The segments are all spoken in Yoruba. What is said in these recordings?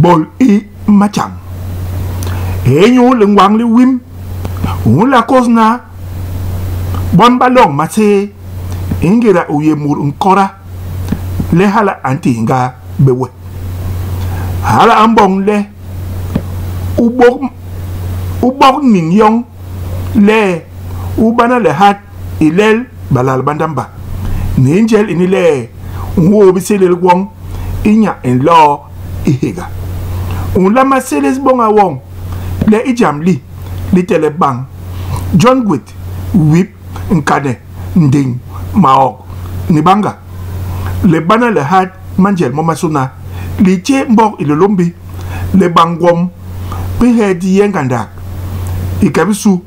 bol I machang nyu leng wang li wim la kozna bon balong mase ingira uye mur unkora le hala antinga bewe hala ambong le ubok ning yong le ubana le hat ilel balal bandamba ninjel inile wo bisele wong inya en lo ihega unlama seles bonga wong le ijamli li telebang John Gwit whip nkane nding maok nibanga le bana le hat manjel momasuna li che mbok ilolombi le bangwom pe hedi yengandak ikabisu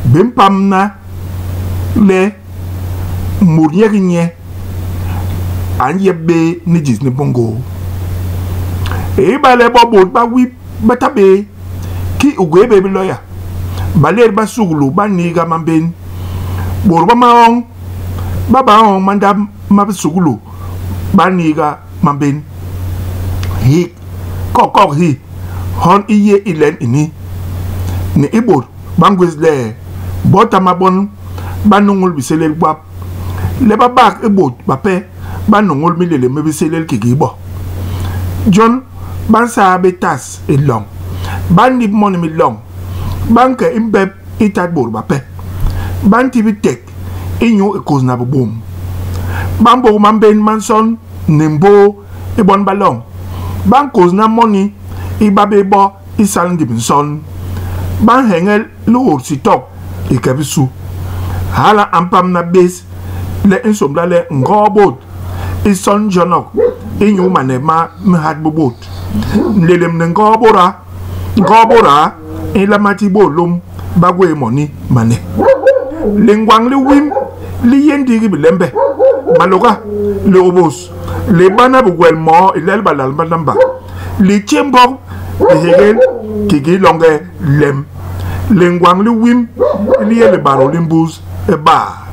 bimpamna le muriyeginye anyebe ni jisni bongo e bale bobo ba whip batabe ki ugwebe biloya baler basugulu baniga mamben borba maong babaong mandam mabsugulu baniga mamben hi kokok hi hon iye ilen ini ni ibor bangwesle bota mabon banungul biselel bab le babak ibot bape banungul milele mebiselel kigibo John bansa betas ilong bandi moni mi long banke imbeb itat bor bape banti bitek inyo ekozna bum bambo mamben manson nembo ibon balong bankozna moni ibabe bo isal ngibinson ban hengel luur sitok ikabisu hala ampam na base le insomla le ngobot ison jonok inyo manema mhat bobot lelem ngobora ilamati bolum bagwe moni mane lengwang le wim li yendi gi bilembe maloka le obos le bana bugwel mo ilel balal bandamba li chembo hegel kigi longe lem lengwang le wim li ele baro limbus e ba